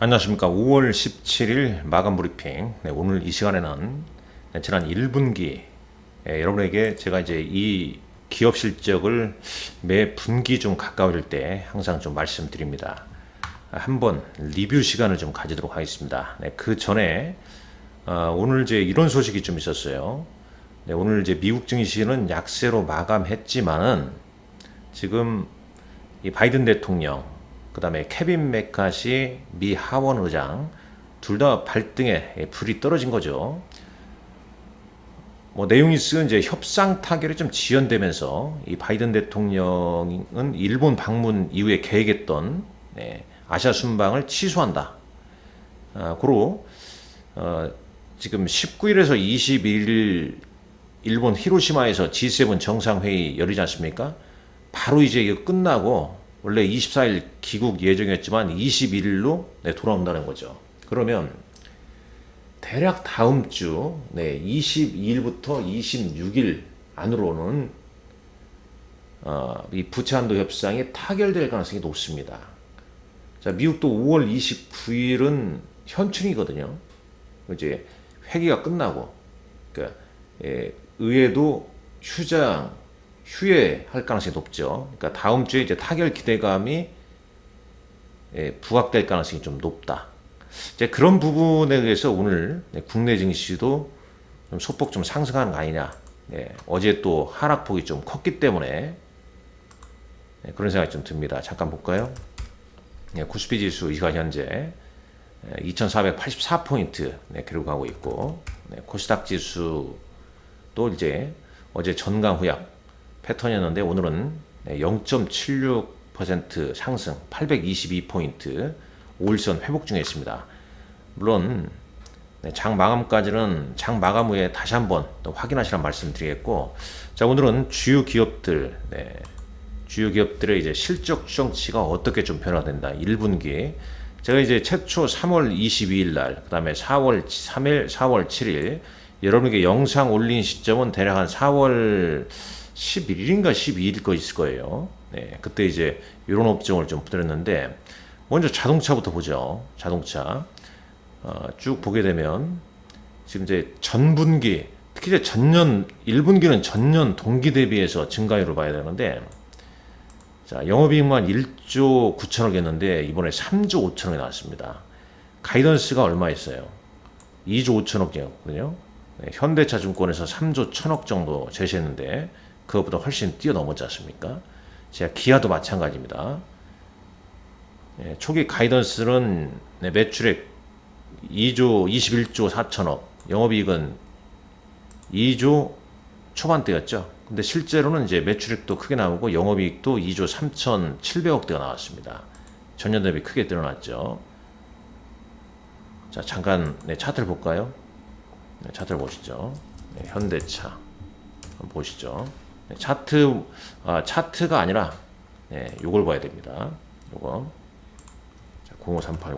안녕하십니까. 5월 17일 마감 브리핑. 오늘 이 시간에는 지난 1분기 여러분에게 제가 이제 이 기업 실적을 매 분기 좀 가까워질 때 항상 좀 말씀드립니다. 한번 리뷰 시간을 좀 가지도록 하겠습니다. 그 전에 오늘 이제 이런 소식이 좀 있었어요. 오늘 이제 미국 증시는 약세로 마감했지만은 지금 이 바이든 대통령, 그 다음에 케빈 맥카시 미 하원 의장 둘 다 발등에 불이 떨어진 거죠. 내용이 쓰은 이제 협상 타결이 좀 지연되면서 이 바이든 대통령은 일본 방문 이후에 계획했던 아시아 순방을 취소한다. 고로 지금 19일에서 21일 일본 히로시마에서 G7 정상회의 열리지 않습니까? 바로 이제 이거 끝나고 원래 24일 귀국 예정이었지만 21일로 돌아온다는 거죠. 그러면 대략 다음 주 22일부터 26일 안으로는 이 부채한도 협상이 타결될 가능성이 높습니다. 자, 미국도 5월 29일은 현충이거든요. 이제 회기가 끝나고, 그러니까 의회도 휴회할 가능성이 높죠. 그러니까 다음 주에 이제 타결 기대감이 부각될 가능성이 좀 높다. 이제 그런 부분에 의해서 오늘 국내 증시도 좀 소폭 좀 상승하는 거 아니냐. 어제 또 하락폭이 좀 컸기 때문에 그런 생각이 좀 듭니다. 잠깐 볼까요? 코스피 지수 이 시간 현재 2484포인트 기록하고 있고, 코스닥 지수도 이제 어제 전강 후약 패턴이었는데 오늘은 0.76% 상승 822포인트 5일선 회복 중에 있습니다. 물론 장 마감까지는 장 마감 후에 다시 한번 또 확인하시라는 말씀 드리겠고, 자, 오늘은 주요 기업들의 이제 실적 추정치가 어떻게 좀 변화된다. 1분기 제가 이제 최초 3월 22일 날, 그 다음에 4월 3일, 4월 7일 여러분에게 영상 올린 시점은 대략 한 4월 11일인가 12일 거 있을 거예요. 그때 이제 이런 업종을 좀 드렸는데, 먼저 자동차부터 보죠. 자동차 쭉 보게 되면 지금 이제 전분기, 특히 이제 전년 1분기는 전년 동기 대비해서 증가율을 봐야 되는데, 자, 영업이익만 1조 9천억이었는데 이번에 3조 5천억이 나왔습니다. 가이던스가 얼마였어요? 2조 5천억이었거든요. 현대차증권에서 3조 1천억 정도 제시했는데 그것보다 훨씬 뛰어넘었지 않습니까? 제가 기아도 마찬가지입니다. 초기 가이던스는 매출액 21조 4천억, 영업이익은 2조 초반대였죠. 근데 실제로는 이제 매출액도 크게 나오고 영업이익도 2조 3,700억대가 나왔습니다. 전년 대비 크게 늘어났죠. 자, 잠깐 차트를 볼까요? 차트를 보시죠. 현대차 한번 보시죠. 차트가 아니라 요걸 봐야 됩니다. 요거 05380.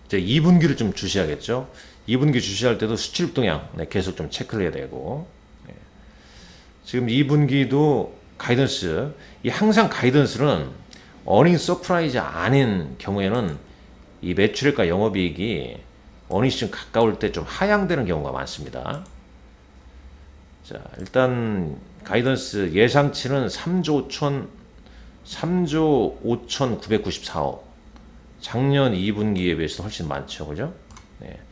이제 2분기를 좀 주시하겠죠. 2분기 주시할 때도 수출 동향 계속 좀 체크를 해야 되고, 지금 2분기도 가이던스, 항상 가이던스는 어닝 서프라이즈 아닌 경우에는 이 매출액과 영업이익이 어닝이 좀 가까울 때 좀 하향되는 경우가 많습니다. 자, 일단 가이던스 예상치는 3조 5,994억. 작년 2분기에 비해서 훨씬 많죠. 그죠? 그러니까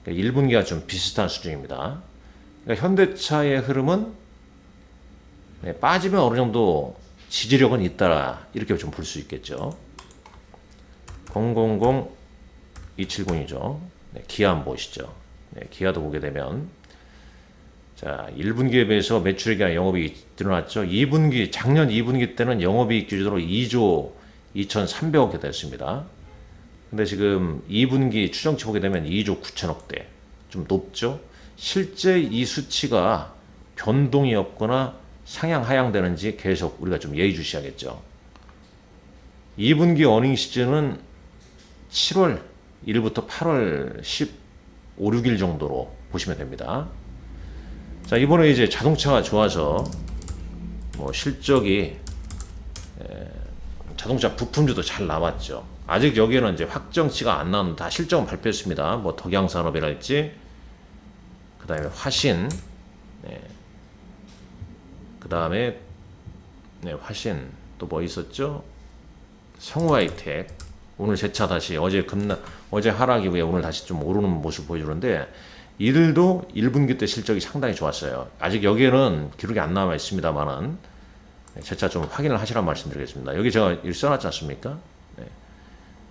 1분기가 좀 비슷한 수준입니다. 그러니까 현대차의 흐름은 빠지면 어느 정도 지지력은 있다. 이렇게 좀 볼 수 있겠죠. 000270이죠. 기아 한번 보시죠. 기아도 보게 되면, 자, 1분기에 비해서 매출액이나 영업이익이 늘어났죠. 작년 2분기 때는 영업이익 기준으로 2조 2,300억이 됐습니다. 근데 지금 2분기 추정치 보게 되면 2조 9천억대. 좀 높죠? 실제 이 수치가 변동이 없거나 상향 하향되는지 계속 우리가 좀 예의주시하겠죠. 2분기 어닝 시즌은 7월 1일부터 8월 15, 6일 정도로 보시면 됩니다. 자, 이번에 이제 자동차가 좋아서 실적이 자동차 부품주도 잘 나왔죠. 아직 여기에는 이제 확정치가 안 나오는 다 실적은 발표했습니다. 뭐 덕양산업이랄지, 그 다음에 화신, 네. 그 다음에 네, 화신 또 뭐 있었죠? 성우하이텍 오늘 재차 다시 어제 하락 이후에 오늘 다시 좀 오르는 모습 보여주는데 이들도 1분기 때 실적이 상당히 좋았어요. 아직 여기에는 기록이 안 남아 있습니다만은 재차 좀 확인을 하시란 말씀드리겠습니다. 여기 제가 일 써놨지 않습니까? 네.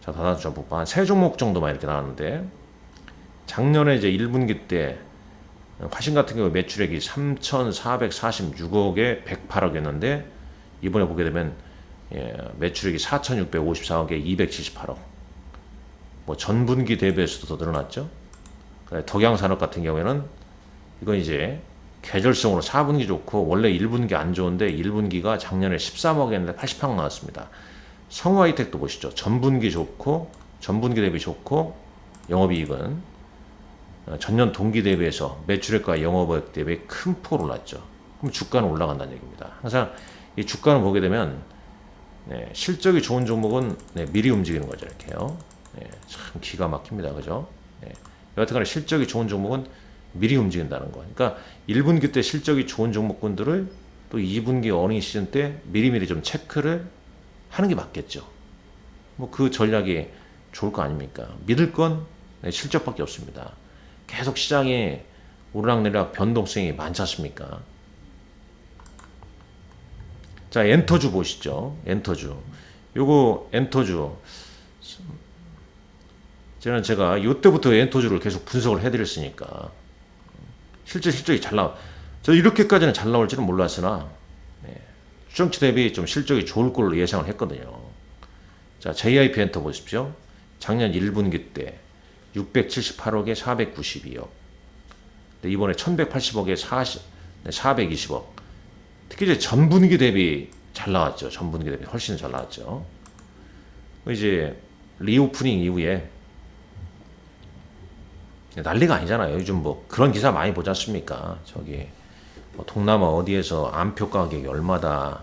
자, 다단주 전폭 한 세 종목 정도만 이렇게 나왔는데 작년에 이제 1분기 때 화신 같은 경우 매출액이 3,446억에 108억이었는데 이번에 보게 되면 매출액이 4,654억에 278억. 뭐 전분기 대비해서도 더 늘어났죠. 덕양산업 같은 경우에는 이건 이제 계절성으로 4분기 좋고 원래 1분기 안 좋은데 1분기가 작년에 13억이었는데 80억 나왔습니다. 성우하이텍도 보시죠. 전분기 대비 좋고 영업이익은 전년 동기 대비해서 매출액과 영업이익 대비 큰 폭으로 올랐죠. 그럼 주가는 올라간다는 얘기입니다. 항상 이 주가는 보게 되면 실적이 좋은 종목은 미리 움직이는 거죠. 이렇게요. 참 기가 막힙니다. 그죠? 여하튼간에 실적이 좋은 종목은 미리 움직인다는 거. 그러니까 1분기 때 실적이 좋은 종목군들을 또 2분기 어닝 시즌 때 미리미리 좀 체크를 하는 게 맞겠죠. 뭐 그 전략이 좋을 거 아닙니까? 믿을 건 실적밖에 없습니다. 계속 시장에 오르락내리락 변동성이 많지 않습니까? 자, 엔터주 보시죠. 엔터주. 요거 엔터주. 제가 이때부터 엔터주를 계속 분석을 해드렸으니까 실적이 잘 나와. 저 이렇게까지는 잘 나올 줄은 몰랐으나 추정치 대비 좀 실적이 좋을 걸로 예상을 했거든요. 자, JIP 엔터 보십시오. 작년 1분기 때 678억에 492억. 이번에 1180억에 420억. 특히 이제 전분기 대비 잘 나왔죠. 전분기 대비 훨씬 잘 나왔죠. 이제 리오프닝 이후에 난리가 아니잖아요. 요즘 뭐 그런 기사 많이 보지 않습니까? 저기 뭐 동남아 어디에서 암표 가격이 얼마다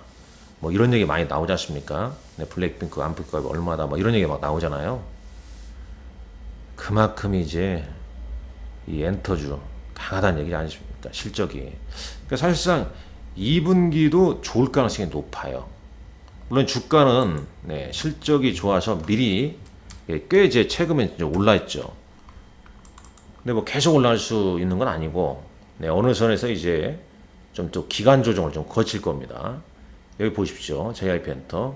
뭐 이런 얘기 많이 나오지 않습니까? 블랙핑크 암표 가격이 얼마다 뭐 이런 얘기 막 나오잖아요. 그만큼 이제 이 엔터주 강하다는 얘기 아니십니까? 실적이. 그러니까 사실상 2분기도 좋을 가능성이 높아요. 물론 주가는 실적이 좋아서 미리 꽤 이제 최근에 이제 올라있죠. 근데 뭐 계속 올라갈 수 있는 건 아니고 어느 선에서 이제 좀 또 기간 조정을 좀 거칠 겁니다. 여기 보십시오. JIP 엔터.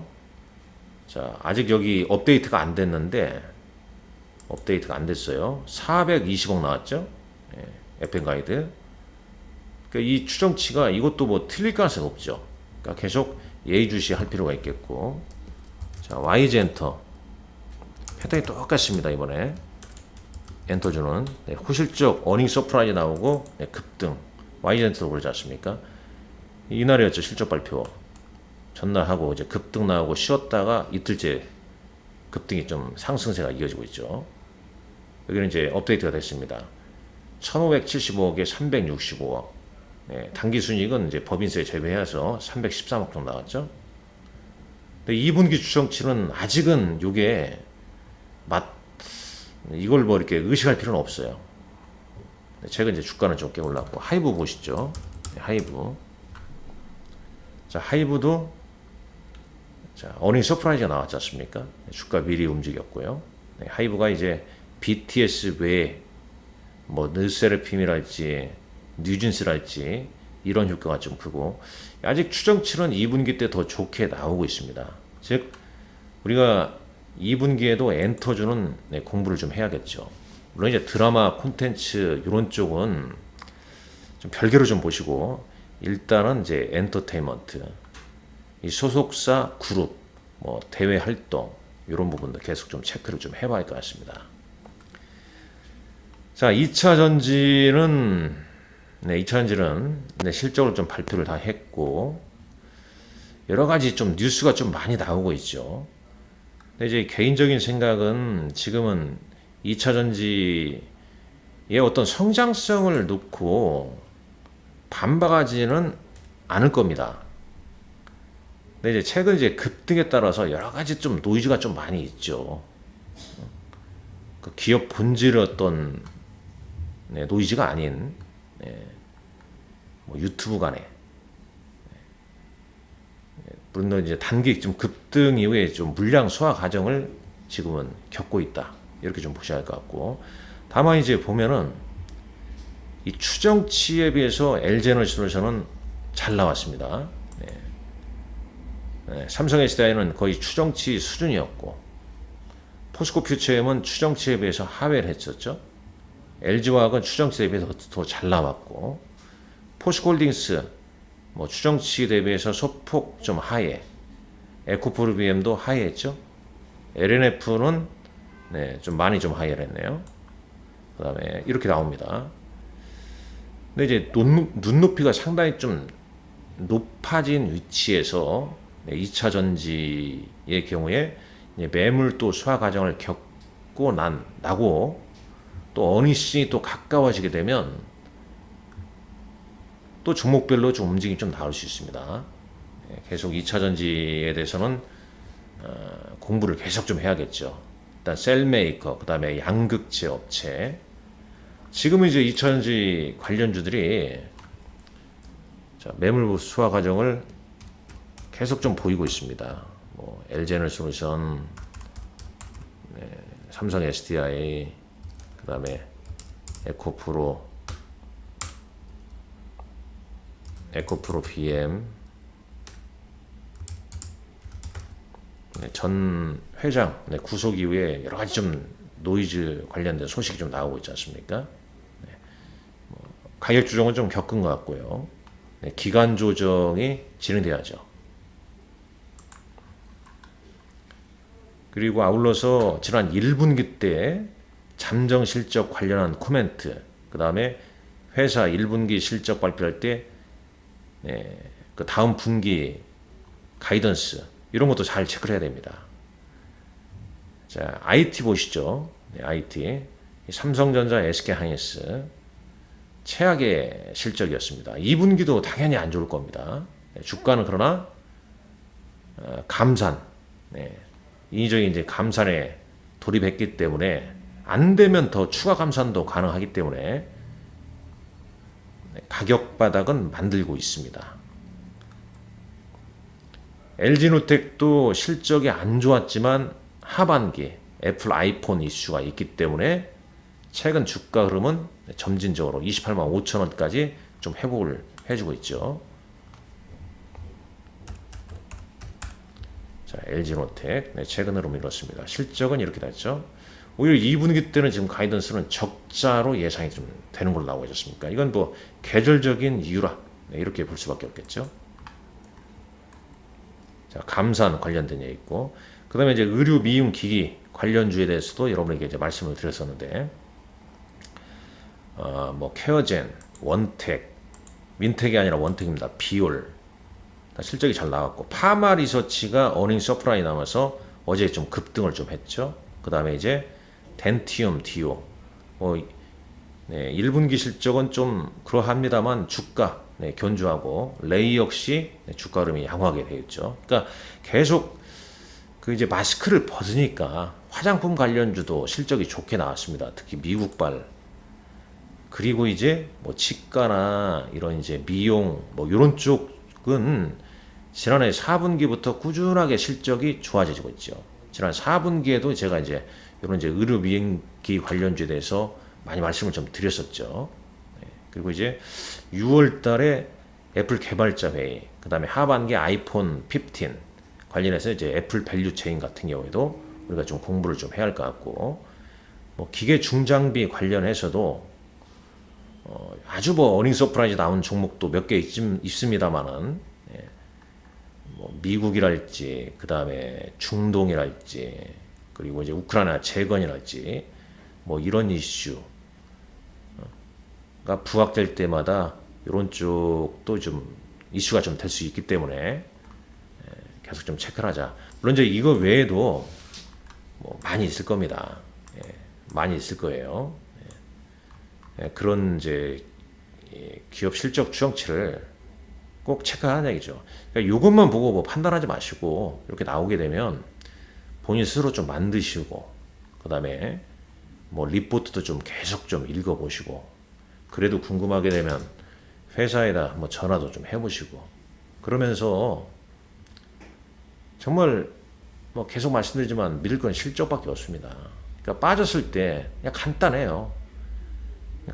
자, 아직 여기 업데이트가 안 됐는데 업데이트가 안 됐어요. 420억 나왔죠. FM 가이드. 그러니까 이 추정치가 이것도 뭐 틀릴 가능성이 없죠. 그러니까 계속 예의주시할 필요가 있겠고. 자, YG 엔터. 패턴이 똑같습니다. 이번에 엔터주는 후실적 어닝 서프라이즈 나오고 급등. YG 엔터도 그러지 않습니까? 이날이었죠. 실적 발표. 전날 하고 이제 급등 나오고 쉬었다가 이틀째 급등이 좀 상승세가 이어지고 있죠. 여기는 이제 업데이트가 됐습니다. 1575억에 365억. 단기 순이익은 이제 법인세 제외해서 313억 정도 나왔죠. 근데 2분기 추정치는 아직은 요게 이걸 뭐 이렇게 의식할 필요는 없어요. 최근 이제 주가는 좀 꽤 올랐고, 하이브 보시죠. 하이브. 자, 하이브도 자, 어닝 서프라이즈가 나왔지 않습니까? 주가 미리 움직였고요. 하이브가 이제 BTS 외에 뭐 르세라핌이랄지 뉴진스랄지 이런 효과가 좀 크고 아직 추정치는 2분기 때 더 좋게 나오고 있습니다. 즉 우리가 2분기에도 엔터주는 공부를 좀 해야겠죠. 물론 이제 드라마 콘텐츠 이런 쪽은 좀 별개로 좀 보시고 일단은 이제 엔터테인먼트 이 소속사 그룹 뭐 대외 활동 이런 부분도 계속 좀 체크를 좀 해봐야 할 것 같습니다. 자, 2차 전지는 실적을 좀 발표를 다 했고 여러 가지 좀 뉴스가 좀 많이 나오고 있죠. 근데 이제 개인적인 생각은 지금은 2차 전지의 어떤 성장성을 놓고 반박하지는 않을 겁니다. 근데 이제 최근 이제 급등에 따라서 여러 가지 좀 노이즈가 좀 많이 있죠. 그 기업 본질의 어떤 노이즈가 아닌 뭐 유튜브 간에 물론 이제 단기 좀 급등 이후에 좀 물량 소화 과정을 지금은 겪고 있다. 이렇게 좀 보셔야 할 것 같고, 다만 이제 보면은 이 추정치에 비해서 LG에너지솔루션은 잘 나왔습니다. 삼성 SDI는 거의 추정치 수준이었고, 포스코 퓨처엠은 추정치에 비해서 하회를 했었죠. LG화학은 추정치에 비해서 더 잘 나왔고, 포스코홀딩스 뭐 추정치 대비해서 소폭 좀 하회, 에코프로비엠도 하회했죠. LNF는 좀 많이 좀 하회를 했네요. 그 다음에 이렇게 나옵니다. 근데 이제 눈높이가 상당히 좀 높아진 위치에서 2차 전지의 경우에 매물 또 소화 과정을 겪고 나고 또 어닝 시즌이 또 가까워지게 되면 또 종목별로 좀 움직임이 좀 나올 수 있습니다. 계속 2차 전지에 대해서는 공부를 계속 좀 해야겠죠. 일단 셀메이커, 그 다음에 양극재 업체. 지금은 이제 2차 전지 관련주들이 매물 수화 과정을 계속 좀 보이고 있습니다. 뭐 LG에너지솔루션, 삼성 SDI, 그 다음에 에코프로 BM, 전 회장 구속 이후에 여러 가지 좀 노이즈 관련된 소식이 좀 나오고 있지 않습니까? 가격 조정은 좀 겪은 것 같고요. 기간 조정이 진행돼야죠. 그리고 아울러서 지난 1분기 때 잠정 실적 관련한 코멘트, 그 다음에 회사 1분기 실적 발표할 때 그 다음 분기 가이던스 이런 것도 잘 체크를 해야 됩니다. 자, IT 보시죠. IT 삼성전자, SK하이닉스 최악의 실적이었습니다. 2분기도 당연히 안 좋을 겁니다. 주가는 그러나 감산, 인위적인 이제 감산에 돌입했기 때문에 안 되면 더 추가 감산도 가능하기 때문에 가격 바닥은 만들고 있습니다. LG노텍도 실적이 안 좋았지만 하반기 애플 아이폰 이슈가 있기 때문에 최근 주가 흐름은 점진적으로 28만 5천 원까지 좀 회복을 해주고 있죠. 자, LG노텍 최근 흐름 이렇습니다. 실적은 이렇게 됐죠. 오히려 2분기 때는 지금 가이던스는 적자로 예상이 좀 되는 걸로 나오고 있었습니까? 이건 뭐 계절적인 이유라 이렇게 볼 수밖에 없겠죠. 자, 감산 관련된 얘기 있고, 그 다음에 이제 의류 미용 기기 관련주에 대해서도 여러분에게 이제 말씀을 드렸었는데, 뭐 케어젠, 원텍, 민텍이 아니라 원텍입니다. 비올 실적이 잘 나왔고, 파마 리서치가 어닝 서프라이 남아서 어제 좀 급등을 좀 했죠. 그 다음에 이제 덴티움, 디오 1분기 실적은 좀 그러합니다만 주가 견주하고, 레이 역시 주가 흐름이 양호하게 되어 있죠. 그러니까 계속 그 이제 마스크를 벗으니까 화장품 관련주도 실적이 좋게 나왔습니다. 특히 미국발. 그리고 이제 뭐 치과나 이런 이제 미용 뭐 이런 쪽은 지난해 4분기부터 꾸준하게 실적이 좋아지고 있죠. 지난 4분기에도 제가 이제 이런 이제 의료 미용기 관련주에 대해서 많이 말씀을 좀 드렸었죠. 그리고 이제 6월 달에 애플 개발자 회의, 그 다음에 하반기 아이폰 15 관련해서 이제 애플 밸류 체인 같은 경우에도 우리가 좀 공부를 좀 해야 할 것 같고, 뭐 기계 중장비 관련해서도 아주 뭐 어닝 서프라이즈 나온 종목도 몇 개 있습니다만은, 뭐 미국이랄지, 그 다음에 중동이랄지, 그리고 이제 우크라이나 재건이랄지, 뭐 이런 이슈가 부각될 때마다 이런 쪽도 좀 이슈가 좀 될 수 있기 때문에 계속 좀 체크를 하자. 물론 이제 이거 외에도 뭐 많이 있을 겁니다. 많이 있을 거예요. 그런 이제 기업 실적 추정치를 꼭 체크하는 얘기죠. 그러니까 이것만 보고 뭐 판단하지 마시고 이렇게 나오게 되면 본인 스스로 좀 만드시고 그다음에 뭐 리포트도 좀 계속 좀 읽어보시고 그래도 궁금하게 되면 회사에다 뭐 전화도 좀 해보시고 그러면서 정말 뭐 계속 말씀드리지만 믿을 건 실적밖에 없습니다. 그러니까 빠졌을 때 그냥 간단해요.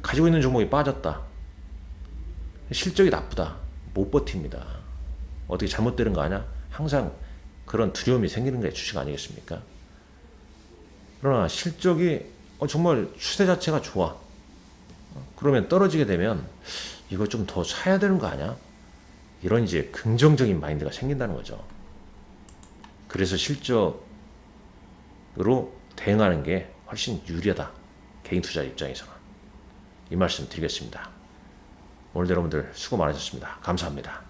가지고 있는 종목이 빠졌다. 실적이 나쁘다. 못 버팁니다. 어떻게 잘못되는 거 아냐? 항상 그런 두려움이 생기는 게 주식 아니겠습니까? 그러나 실적이 정말 추세 자체가 좋아. 그러면 떨어지게 되면 이거 좀 더 사야 되는 거 아니야? 이런 이제 긍정적인 마인드가 생긴다는 거죠. 그래서 실적으로 대응하는 게 훨씬 유리하다. 개인 투자 입장에서는. 이 말씀 드리겠습니다. 오늘도 여러분들 수고 많으셨습니다. 감사합니다.